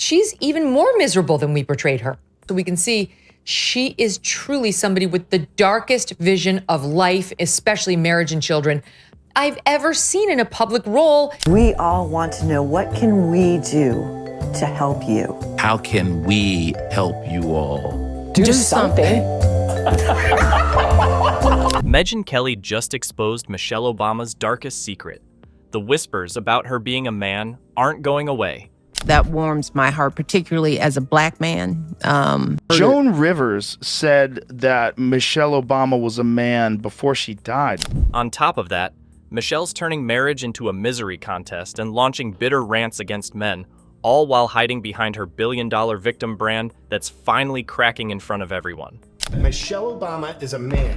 she's even more miserable than we portrayed her. So we can see she is truly somebody with the darkest vision of life, especially marriage and children, I've ever seen in a public role. We all want to know, what can we do to help you? How can we help you all? Do something. Megyn Kelly just exposed Michelle Obama's darkest secret. The whispers about her being a man aren't going away. That warms my heart, particularly as a black man. Joan Rivers said that Michelle Obama was a man before she died. On top of that, Michelle's turning marriage into a misery contest and launching bitter rants against men, all while hiding behind her billion-dollar victim brand that's finally cracking in front of everyone. Michelle Obama is a man.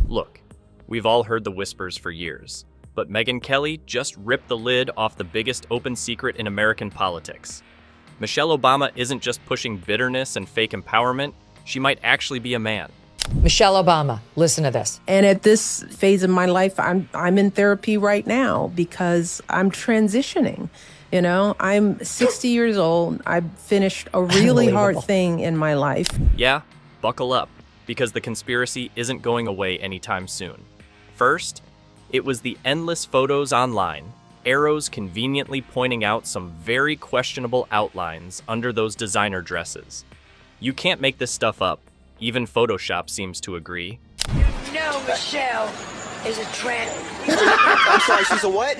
Look, we've all heard the whispers for years, but Megyn Kelly just ripped the lid off the biggest open secret in American politics. Michelle Obama isn't just pushing bitterness and fake empowerment, she might actually be a man. Michelle Obama, listen to this. And at this phase of my life, I'm in therapy right now because I'm transitioning. You know, I'm 60 years old. I've finished a really hard thing in my life. Yeah, buckle up, because the conspiracy isn't going away anytime soon. First, it was the endless photos online, arrows conveniently pointing out some very questionable outlines under those designer dresses. You can't make this stuff up. Even Photoshop seems to agree. You know Michelle is a I'm sorry, she's a what?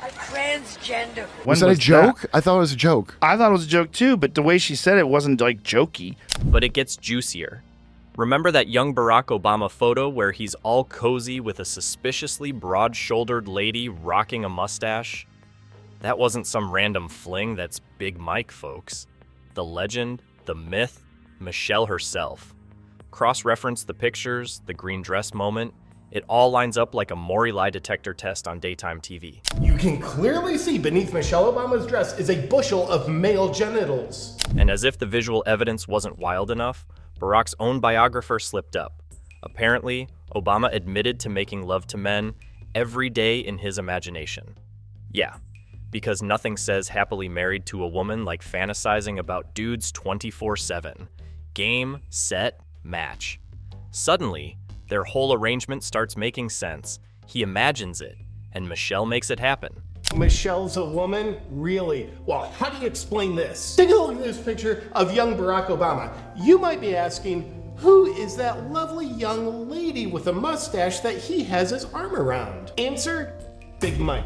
a transgender. Was that a joke? I thought it was a joke. I thought it was a joke too, but the way she said it wasn't like jokey. But it gets juicier. Remember that young Barack Obama photo where he's all cozy with a suspiciously broad-shouldered lady rocking a mustache? That wasn't some random fling, that's Big Mike, folks. The legend, the myth, Michelle herself. Cross-reference the pictures, the green dress moment, it all lines up like a Maury lie detector test on daytime TV. You can clearly see beneath Michelle Obama's dress is a bushel of male genitals. And as if the visual evidence wasn't wild enough, Barack's own biographer slipped up. Apparently, Obama admitted to making love to men every day in his imagination. Yeah, because nothing says happily married to a woman like fantasizing about dudes 24/7. Game, set, match. Suddenly, their whole arrangement starts making sense. He imagines it, and Michelle makes it happen. Michelle's a woman? Really? Well, how do you explain this? Take a look at this picture of young Barack Obama. You might be asking, who is that lovely young lady with a mustache that he has his arm around? Answer, Big Mike.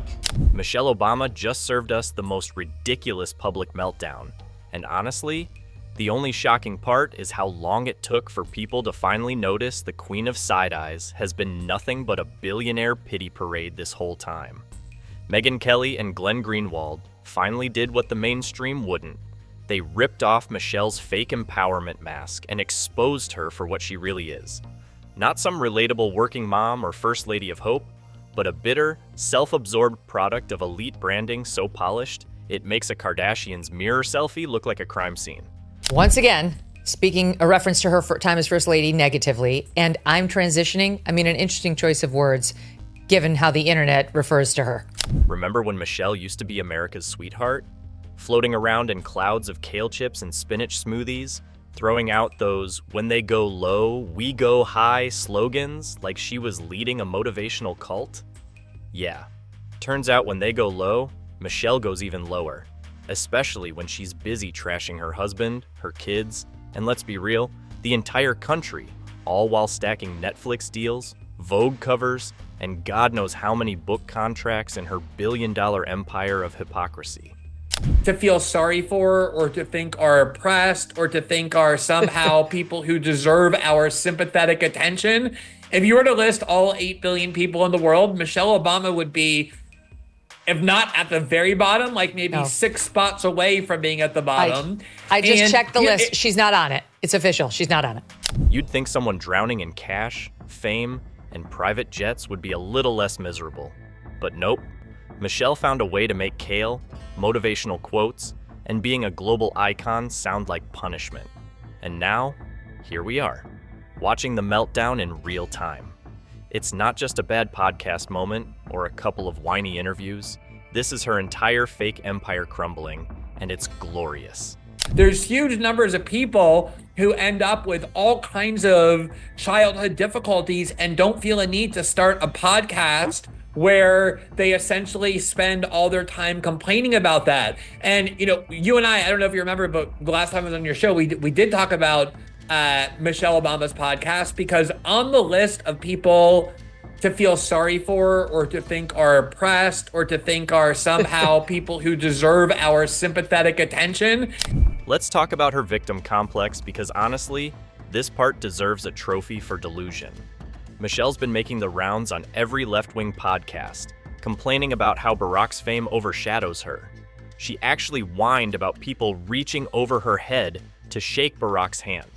Michelle Obama just served us the most ridiculous public meltdown. And honestly, the only shocking part is how long it took for people to finally notice the Queen of Side-Eyes has been nothing but a billionaire pity parade this whole time. Megyn Kelly and Glenn Greenwald finally did what the mainstream wouldn't. They ripped off Michelle's fake empowerment mask and exposed her for what she really is. Not some relatable working mom or first lady of hope, but a bitter, self-absorbed product of elite branding so polished, it makes a Kardashian's mirror selfie look like a crime scene. Once again, speaking a reference to her time as First Lady negatively, and I'm transitioning. I mean, an interesting choice of words, given how the internet refers to her. Remember when Michelle used to be America's sweetheart? Floating around in clouds of kale chips and spinach smoothies, throwing out those "when they go low, we go high" slogans like she was leading a motivational cult? Yeah, turns out when they go low, Michelle goes even lower, especially when she's busy trashing her husband, her kids, and let's be real, the entire country, all while stacking Netflix deals, Vogue covers, and God knows how many book contracts in her billion-dollar empire of hypocrisy. To feel sorry for, or to think are oppressed, or to think are somehow people who deserve our sympathetic attention. If you were to list all 8 billion people in the world, Michelle Obama would be, if not at the very bottom, like maybe 6 spots away from being at the bottom. I just checked the list. She's not on it. It's official. She's not on it. You'd think someone drowning in cash, fame, and private jets would be a little less miserable. But nope. Michelle found a way to make kale, motivational quotes, and being a global icon sound like punishment. And now, here we are, watching the meltdown in real time. It's not just a bad podcast moment or a couple of whiny interviews. This is her entire fake empire crumbling, and it's glorious. There's huge numbers of people who end up with all kinds of childhood difficulties and don't feel a need to start a podcast where they essentially spend all their time complaining about that. And, you know, you and I don't know if you remember, but the last time I was on your show, we did talk about Michelle Obama's podcast, because on the list of people to feel sorry for or to think are oppressed or to think are somehow people who deserve our sympathetic attention. Let's talk about her victim complex, because honestly, this part deserves a trophy for delusion. Michelle's been making the rounds on every left-wing podcast, complaining about how Barack's fame overshadows her. She actually whined about people reaching over her head to shake Barack's hand.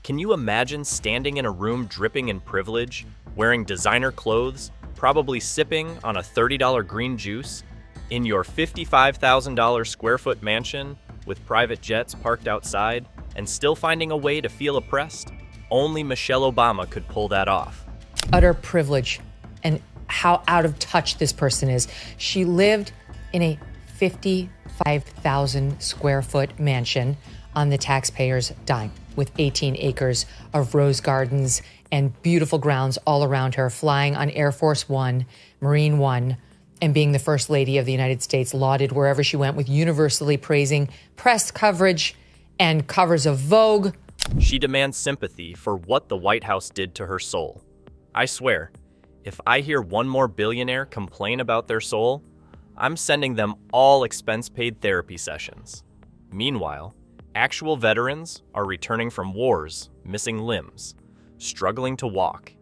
Can you imagine standing in a room dripping in privilege, wearing designer clothes, probably sipping on a $30 green juice, in your $55,000 square foot mansion with private jets parked outside, and still finding a way to feel oppressed? Only Michelle Obama could pull that off. Utter privilege, and how out of touch this person is. She lived in a 55,000 square foot mansion on the taxpayer's dime, with 18 acres of rose gardens and beautiful grounds all around her, flying on Air Force One, Marine One, and being the First Lady of the United States, lauded wherever she went with universally praising press coverage and covers of Vogue. She demands sympathy for what the White House did to her soul. I swear, if I hear one more billionaire complain about their soul, I'm sending them all expense-paid therapy sessions. Meanwhile, actual veterans are returning from wars, missing limbs, struggling to walk,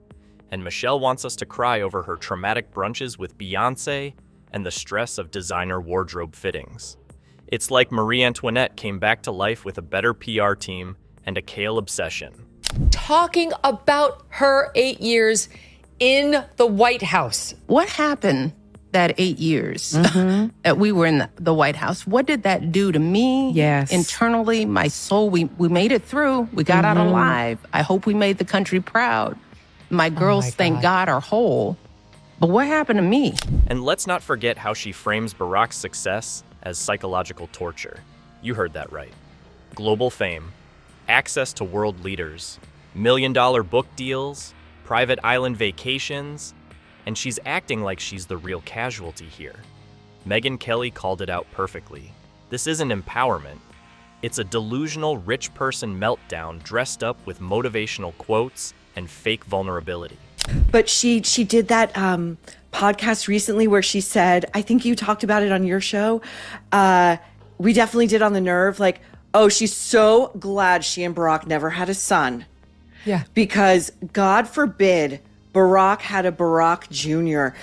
and Michelle wants us to cry over her traumatic brunches with Beyoncé and the stress of designer wardrobe fittings. It's like Marie Antoinette came back to life with a better PR team and a kale obsession. Talking about her 8 years in the White House. What happened that 8 years that we were in the White House? What did that do to me? Yes. Internally, my soul, we made it through. We got out alive. I hope we made the country proud. My girls, thank God, are whole. But what happened to me? And let's not forget how she frames Barack's success as psychological torture. You heard that right. Global fame, access to world leaders, million-dollar book deals, private island vacations, and she's acting like she's the real casualty here. Megyn Kelly called it out perfectly. This isn't empowerment. It's a delusional rich person meltdown dressed up with motivational quotes and fake vulnerability. But she did that podcast recently where she said, I think you talked about it on your show. We definitely did on The Nerve. Like, oh, she's so glad she and Barack never had a son. Yeah. Because God forbid Barack had a Barack Jr.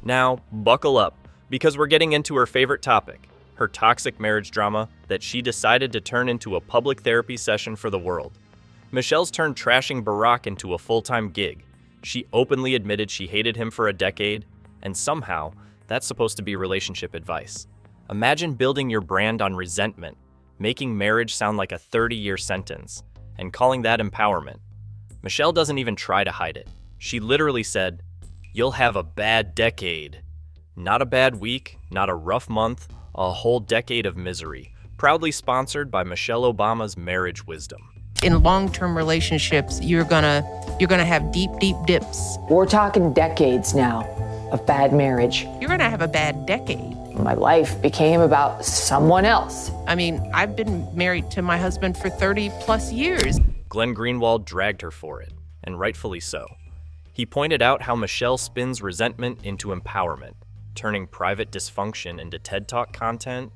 Now, buckle up, because we're getting into her favorite topic, her toxic marriage drama that she decided to turn into a public therapy session for the world. Michelle's turned trashing Barack into a full-time gig. She openly admitted she hated him for a decade, and somehow, that's supposed to be relationship advice. Imagine building your brand on resentment, making marriage sound like a 30-year sentence, and calling that empowerment. Michelle doesn't even try to hide it. She literally said, "You'll have a bad decade." Not a bad week, not a rough month, a whole decade of misery. Proudly sponsored by Michelle Obama's marriage wisdom. In long-term relationships, you're gonna have deep, deep dips. We're talking decades now of bad marriage. You're gonna have a bad decade. My life became about someone else. I mean, I've been married to my husband for 30 plus years. Glenn Greenwald dragged her for it, and rightfully so. He pointed out how Michelle spins resentment into empowerment, turning private dysfunction into TED Talk content,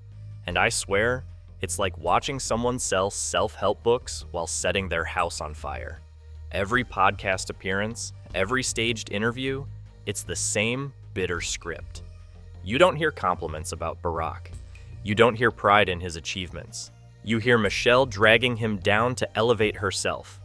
and I swear, it's like watching someone sell self-help books while setting their house on fire. Every podcast appearance, every staged interview, it's the same bitter script. You don't hear compliments about Barack. You don't hear pride in his achievements. You hear Michelle dragging him down to elevate herself.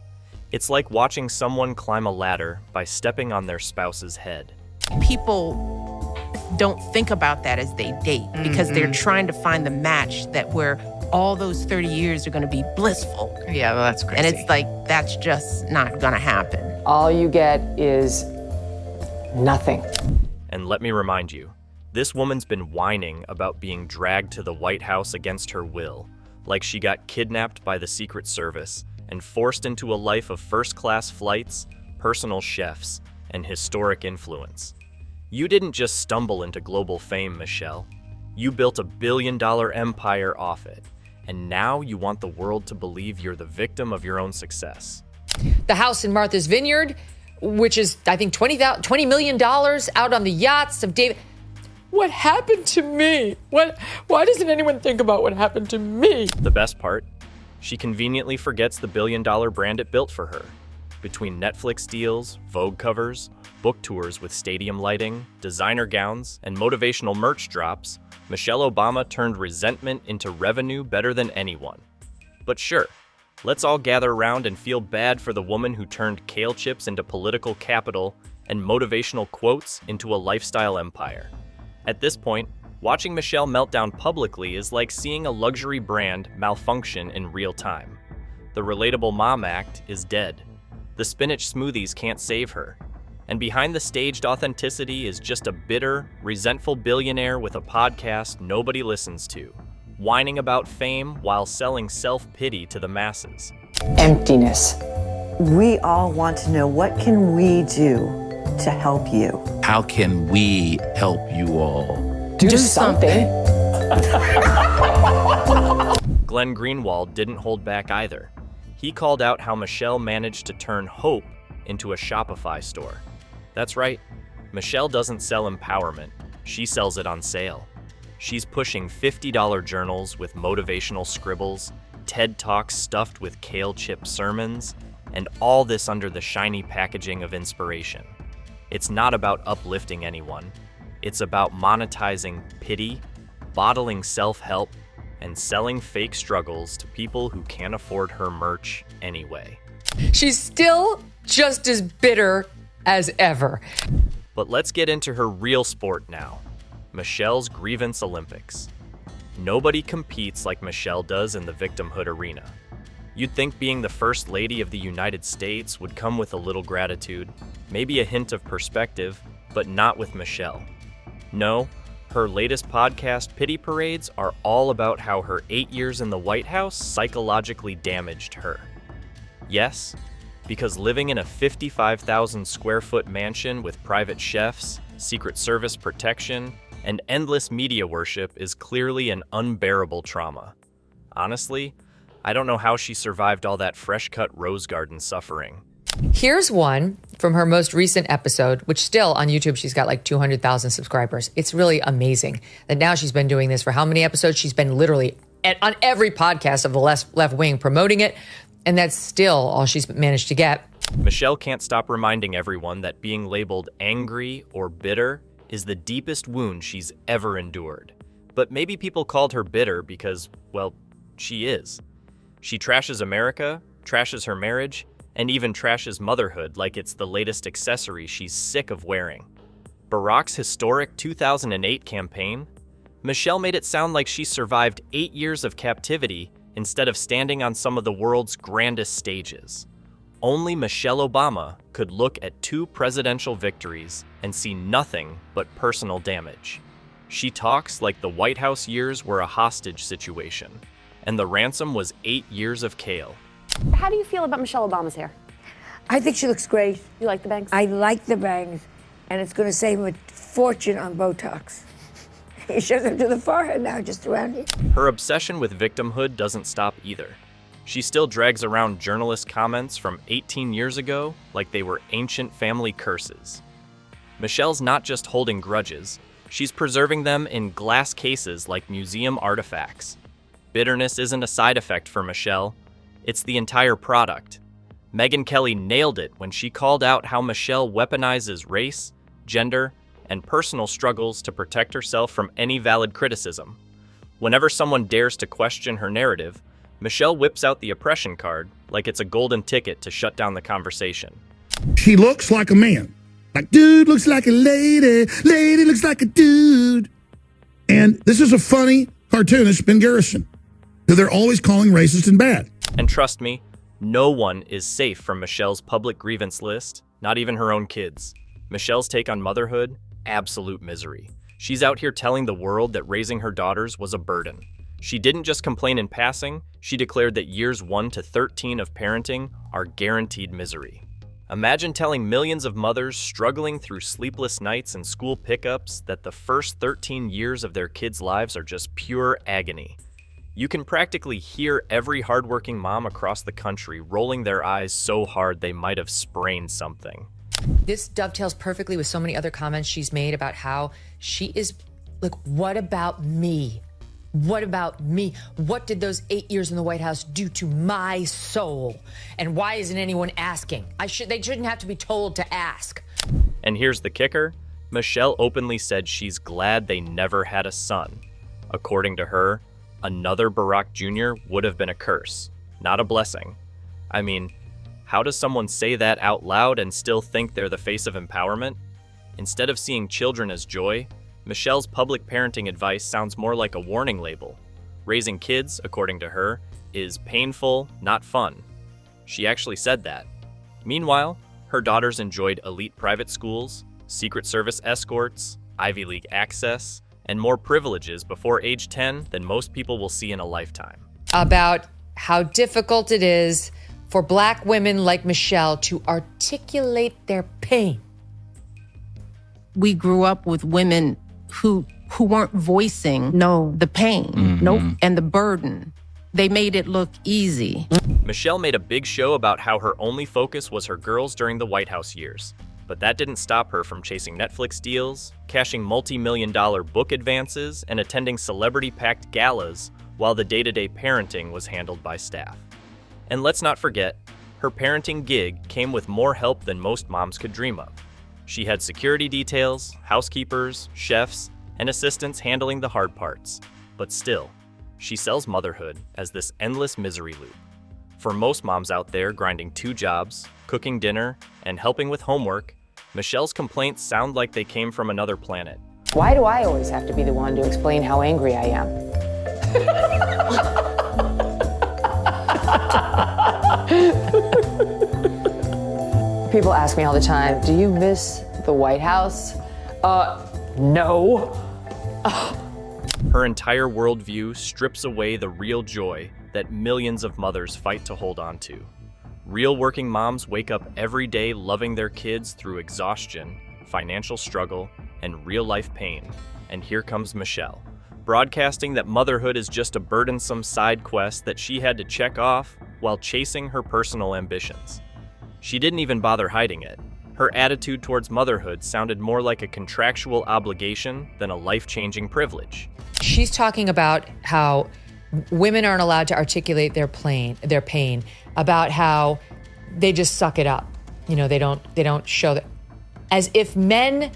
It's like watching someone climb a ladder by stepping on their spouse's head. People don't think about that as they date because they're trying to find the match that where all those 30 years are going to be blissful. Yeah, well, that's crazy. And it's like, that's just not going to happen. All you get is nothing. And let me remind you, This woman's been whining about being dragged to the White House against her will, like she got kidnapped by the Secret Service and forced into a life of first-class flights, personal chefs, and historic influence. You didn't just stumble into global fame, Michelle. You built a billion-dollar empire off it, and now you want the world to believe you're the victim of your own success. The house in Martha's Vineyard, which is, I think, $20 million out on the yachts of David. What happened to me? Why doesn't anyone think about what happened to me? The best part, she conveniently forgets the billion-dollar brand it built for her. Between Netflix deals, Vogue covers, book tours with stadium lighting, designer gowns, and motivational merch drops, Michelle Obama turned resentment into revenue better than anyone. But sure, let's all gather around and feel bad for the woman who turned kale chips into political capital and motivational quotes into a lifestyle empire. At this point, watching Michelle meltdown publicly is like seeing a luxury brand malfunction in real time. The relatable mom act is dead. The spinach smoothies can't save her. And behind the staged authenticity is just a bitter, resentful billionaire with a podcast nobody listens to, whining about fame while selling self-pity to the masses. Emptiness. We all want to know, what can we do to help you? How can we help you all? Do something. Glenn Greenwald didn't hold back either. He called out how Michelle managed to turn hope into a Shopify store. That's right, Michelle doesn't sell empowerment, she sells it on sale. She's pushing $50 journals with motivational scribbles, TED Talks stuffed with kale chip sermons, and all this under the shiny packaging of inspiration. It's not about uplifting anyone. It's about monetizing pity, bottling self-help, and selling fake struggles to people who can't afford her merch anyway. She's still just as bitter as ever. But let's get into her real sport now, Michelle's Grievance Olympics. Nobody competes like Michelle does in the victimhood arena. You'd think being the First Lady of the United States would come with a little gratitude, maybe a hint of perspective, but not with Michelle. No, her latest podcast, Pity Parades, are all about how her 8 years in the White House psychologically damaged her. Yes, because living in a 55,000 square foot mansion with private chefs, Secret Service protection, and endless media worship is clearly an unbearable trauma. Honestly, I don't know how she survived all that fresh-cut rose garden suffering. Here's one from her most recent episode, which still on YouTube, she's got like 200,000 subscribers. It's really amazing that now she's been doing this for how many episodes? She's been literally on every podcast of the left wing promoting it. And that's still all she's managed to get. Michelle can't stop reminding everyone that being labeled angry or bitter is the deepest wound she's ever endured. But maybe people called her bitter because, well, she is. She trashes America, trashes her marriage, and even trashes motherhood like it's the latest accessory she's sick of wearing. Barack's historic 2008 campaign? Michelle made it sound like she survived 8 years of captivity instead of standing on some of the world's grandest stages. Only Michelle Obama could look at 2 presidential victories and see nothing but personal damage. She talks like the White House years were a hostage situation, and the ransom was 8 years of kale. How do you feel about Michelle Obama's hair? I think she looks great. You like the bangs? I like the bangs, and it's going to save him a fortune on Botox. He shows up to the forehead now, just around here. Her obsession with victimhood doesn't stop either. She still drags around journalist comments from 18 years ago like they were ancient family curses. Michelle's not just holding grudges, she's preserving them in glass cases like museum artifacts. Bitterness isn't a side effect for Michelle, it's the entire product. Megyn Kelly nailed it when she called out how Michelle weaponizes race, gender, and personal struggles to protect herself from any valid criticism. Whenever someone dares to question her narrative, Michelle whips out the oppression card like it's a golden ticket to shut down the conversation. She looks like a man. Like, dude looks like a lady. Lady looks like a dude. And this is a funny cartoonist, Ben Garrison, who they're always calling racist and bad. And trust me, no one is safe from Michelle's public grievance list, not even her own kids. Michelle's take on motherhood, absolute misery. She's out here telling the world that raising her daughters was a burden. She didn't just complain in passing, she declared that years 1 to 13 of parenting are guaranteed misery. Imagine telling millions of mothers struggling through sleepless nights and school pickups that the first 13 years of their kids' lives are just pure agony. You can practically hear every hardworking mom across the country rolling their eyes so hard they might have sprained something. This dovetails perfectly with so many other comments she's made about how she is, like, what about me? What about me? What did those 8 years in the White House do to my soul? And why isn't anyone asking? They shouldn't have to be told to ask. And here's the kicker. Michelle openly said she's glad they never had a son. According to her, another Barack Jr. would have been a curse, not a blessing. I mean, how does someone say that out loud and still think they're the face of empowerment? Instead of seeing children as joy, Michelle's public parenting advice sounds more like a warning label. Raising kids, according to her, is painful, not fun. She actually said that. Meanwhile, her daughters enjoyed elite private schools, Secret Service escorts, Ivy League access, and more privileges before age 10 than most people will see in a lifetime. About how difficult it is for Black women like Michelle to articulate their pain. We grew up with women who weren't voicing the pain, and the burden. They made it look easy. Michelle made a big show about how her only focus was her girls during the White House years. But that didn't stop her from chasing Netflix deals, cashing multi-million-dollar book advances, and attending celebrity-packed galas while the day-to-day parenting was handled by staff. And let's not forget, her parenting gig came with more help than most moms could dream of. She had security details, housekeepers, chefs, and assistants handling the hard parts. But still, she sells motherhood as this endless misery loop. For most moms out there grinding 2 jobs, cooking dinner, and helping with homework, Michelle's complaints sound like they came from another planet. Why do I always have to be the one to explain how angry I am? People ask me all the time, do you miss the White House? No. Her entire worldview strips away the real joy that millions of mothers fight to hold on to. Real working moms wake up every day loving their kids through exhaustion, financial struggle, and real-life pain. And here comes Michelle, broadcasting that motherhood is just a burdensome side quest that she had to check off while chasing her personal ambitions. She didn't even bother hiding it. Her attitude towards motherhood sounded more like a contractual obligation than a life-changing privilege. She's talking about how women aren't allowed to articulate their pain, about how they just suck it up. You know, they don't show that. As if men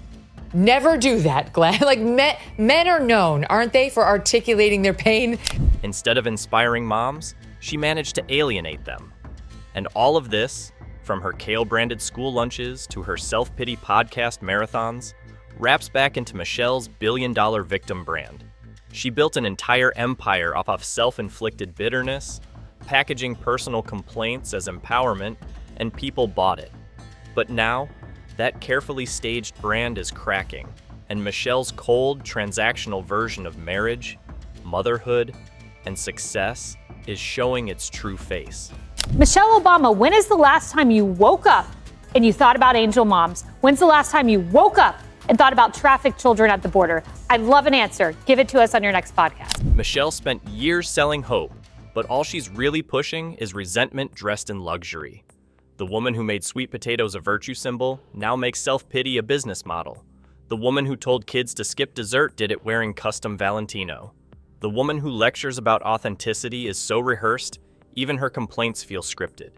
never do that, Glenn. Like men are known, aren't they, for articulating their pain? Instead of inspiring moms, she managed to alienate them. And all of this, from her kale-branded school lunches to her self-pity podcast marathons, wraps back into Michelle's billion-dollar victim brand. She built an entire empire off of self-inflicted bitterness, packaging personal complaints as empowerment, and people bought it. But now, that carefully staged brand is cracking, and Michelle's cold, transactional version of marriage, motherhood, and success is showing its true face. Michelle Obama, when is the last time you woke up and you thought about angel moms? When's the last time you woke up and thought about trafficked children at the border? I'd love an answer. Give it to us on your next podcast. Michelle spent years selling hope, but all she's really pushing is resentment dressed in luxury. The woman who made sweet potatoes a virtue symbol now makes self-pity a business model. The woman who told kids to skip dessert did it wearing custom Valentino. The woman who lectures about authenticity is so rehearsed, even her complaints feel scripted.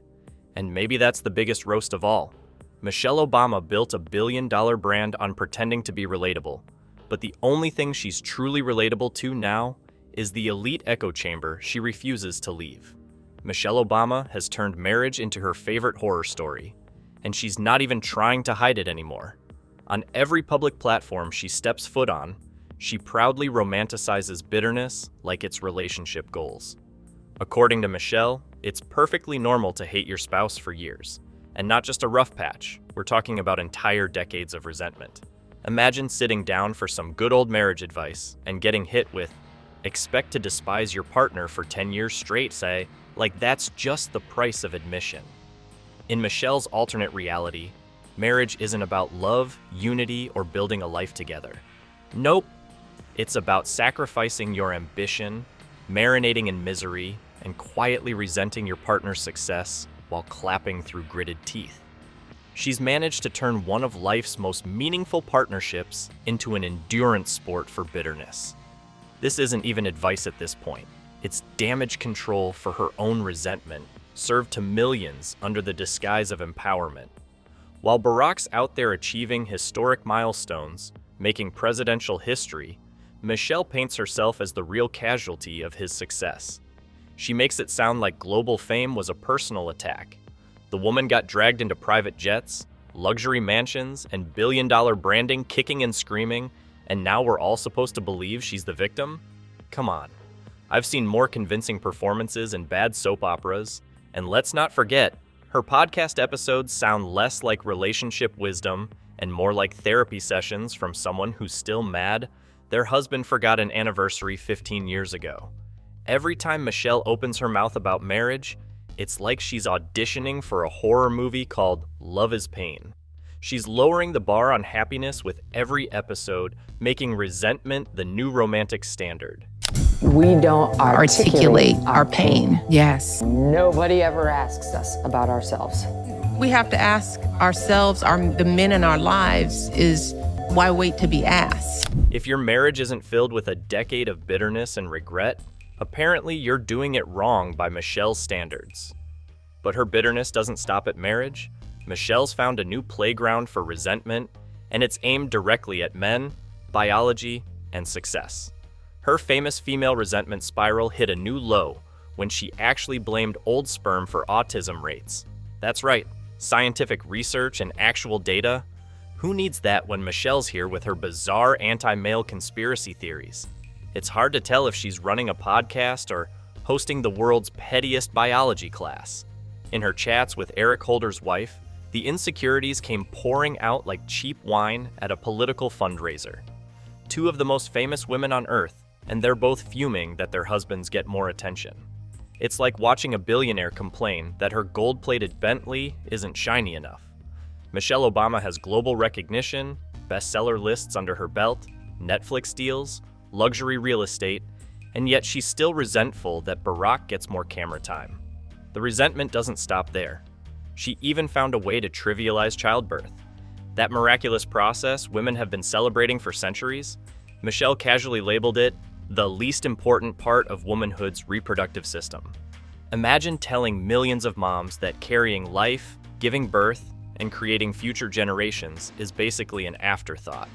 And maybe that's the biggest roast of all. Michelle Obama built a billion-dollar brand on pretending to be relatable. But the only thing she's truly relatable to now is the elite echo chamber she refuses to leave. Michelle Obama has turned marriage into her favorite horror story, and she's not even trying to hide it anymore. On every public platform she steps foot on, she proudly romanticizes bitterness like it's relationship goals. According to Michelle, it's perfectly normal to hate your spouse for years, and not just a rough patch. We're talking about entire decades of resentment. Imagine sitting down for some good old marriage advice and getting hit with, expect to despise your partner for 10 years straight, say, like that's just the price of admission. In Michelle's alternate reality, marriage isn't about love, unity, or building a life together. Nope. It's about sacrificing your ambition, marinating in misery, and quietly resenting your partner's success while clapping through gritted teeth. She's managed to turn one of life's most meaningful partnerships into an endurance sport for bitterness. This isn't even advice at this point. It's damage control for her own resentment, served to millions under the disguise of empowerment. While Barack's out there achieving historic milestones, making presidential history, Michelle paints herself as the real casualty of his success. She makes it sound like global fame was a personal attack. The woman got dragged into private jets, luxury mansions, and billion-dollar branding kicking and screaming, and now we're all supposed to believe she's the victim? Come on. I've seen more convincing performances in bad soap operas, and let's not forget, her podcast episodes sound less like relationship wisdom and more like therapy sessions from someone who's still mad their husband forgot an anniversary 15 years ago. Every time Michelle opens her mouth about marriage, it's like she's auditioning for a horror movie called Love is Pain. She's lowering the bar on happiness with every episode, making resentment the new romantic standard. We don't articulate our pain. Yes. Nobody ever asks us about ourselves. We have to ask ourselves, the men in our lives, is why wait to be asked? If your marriage isn't filled with a decade of bitterness and regret, apparently you're doing it wrong by Michelle's standards. But her bitterness doesn't stop at marriage. Michelle's found a new playground for resentment, and it's aimed directly at men, biology, and success. Her famous female resentment spiral hit a new low when she actually blamed old sperm for autism rates. That's right, scientific research and actual data. Who needs that when Michelle's here with her bizarre anti-male conspiracy theories? It's hard to tell if she's running a podcast or hosting the world's pettiest biology class. In her chats with Eric Holder's wife, the insecurities came pouring out like cheap wine at a political fundraiser. Two of the most famous women on earth, and they're both fuming that their husbands get more attention. It's like watching a billionaire complain that her gold-plated Bentley isn't shiny enough. Michelle Obama has global recognition, bestseller lists under her belt, Netflix deals, luxury real estate, and yet she's still resentful that Barack gets more camera time. The resentment doesn't stop there. She even found a way to trivialize childbirth. That miraculous process women have been celebrating for centuries, Michelle casually labeled it the least important part of womanhood's reproductive system. Imagine telling millions of moms that carrying life, giving birth, and creating future generations is basically an afterthought.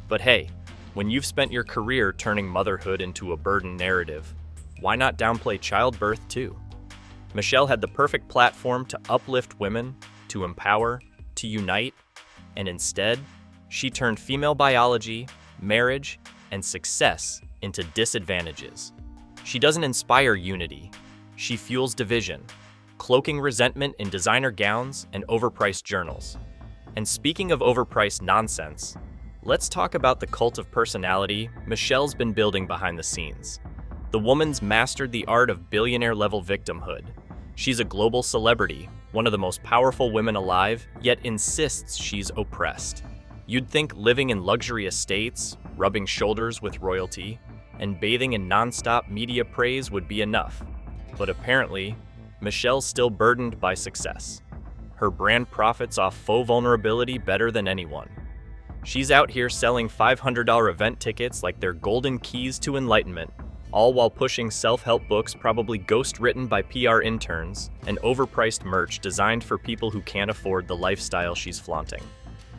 But hey, when you've spent your career turning motherhood into a burden narrative, why not downplay childbirth too? Michelle had the perfect platform to uplift women, to empower, to unite, and instead, she turned female biology, marriage, and success into disadvantages. She doesn't inspire unity. She fuels division, cloaking resentment in designer gowns and overpriced journals. And speaking of overpriced nonsense, let's talk about the cult of personality Michelle's been building behind the scenes. The woman's mastered the art of billionaire-level victimhood. She's a global celebrity, one of the most powerful women alive, yet insists she's oppressed. You'd think living in luxury estates, rubbing shoulders with royalty, and bathing in non-stop media praise would be enough. But apparently, Michelle's still burdened by success. Her brand profits off faux vulnerability better than anyone. She's out here selling $500 event tickets like they're golden keys to enlightenment, all while pushing self-help books probably ghost-written by PR interns and overpriced merch designed for people who can't afford the lifestyle she's flaunting.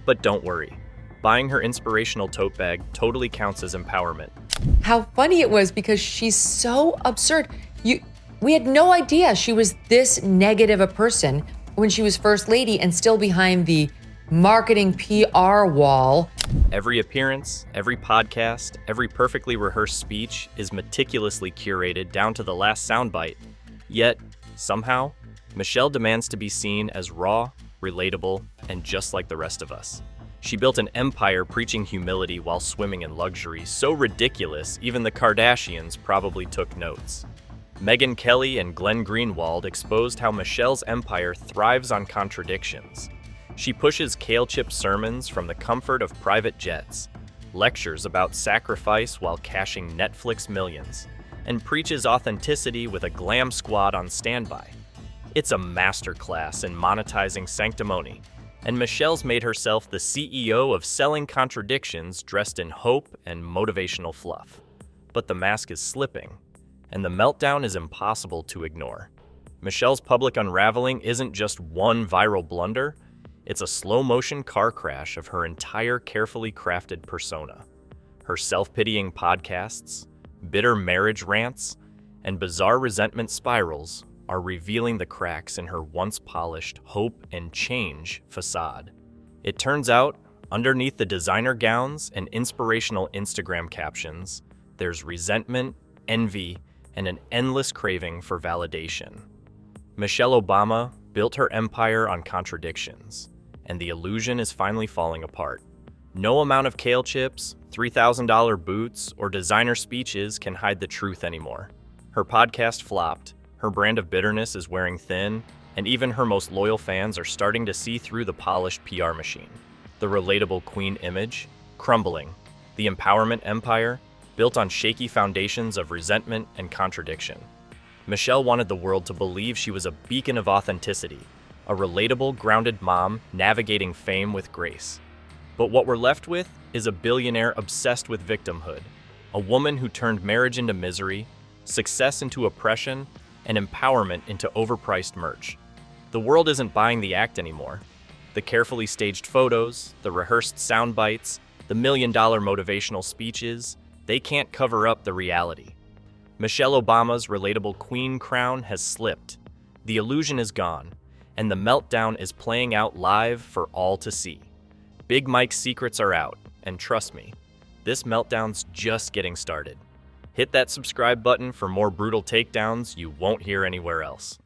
But don't worry, buying her inspirational tote bag totally counts as empowerment. How funny it was because she's so absurd. We had no idea she was this negative a person when she was first lady and still behind the marketing PR wall. Every appearance, every podcast, every perfectly rehearsed speech is meticulously curated down to the last soundbite. Yet, somehow, Michelle demands to be seen as raw, relatable, and just like the rest of us. She built an empire preaching humility while swimming in luxury, so ridiculous even the Kardashians probably took notes. Megyn Kelly and Glenn Greenwald exposed how Michelle's empire thrives on contradictions. She pushes kale chip sermons from the comfort of private jets, lectures about sacrifice while cashing Netflix millions, and preaches authenticity with a glam squad on standby. It's a masterclass in monetizing sanctimony, and Michelle's made herself the CEO of selling contradictions dressed in hope and motivational fluff. But the mask is slipping, and the meltdown is impossible to ignore. Michelle's public unraveling isn't just one viral blunder, it's a slow-motion car crash of her entire carefully crafted persona. Her self-pitying podcasts, bitter marriage rants, and bizarre resentment spirals are revealing the cracks in her once polished hope and change facade. It turns out, underneath the designer gowns and inspirational Instagram captions, there's resentment, envy, and an endless craving for validation. Michelle Obama built her empire on contradictions, and the illusion is finally falling apart. No amount of kale chips, $3,000 boots, or designer speeches can hide the truth anymore. Her podcast flopped, her brand of bitterness is wearing thin, and even her most loyal fans are starting to see through the polished PR machine. The relatable queen image, crumbling. The empowerment empire, built on shaky foundations of resentment and contradiction. Michelle wanted the world to believe she was a beacon of authenticity, a relatable, grounded mom navigating fame with grace. But what we're left with is a billionaire obsessed with victimhood, a woman who turned marriage into misery, success into oppression, and empowerment into overpriced merch. The world isn't buying the act anymore. The carefully staged photos, the rehearsed sound bites, the million-dollar motivational speeches, they can't cover up the reality. Michelle Obama's relatable queen crown has slipped. The illusion is gone, and the meltdown is playing out live for all to see. Big Mike's secrets are out, and trust me, this meltdown's just getting started. Hit that subscribe button for more brutal takedowns you won't hear anywhere else.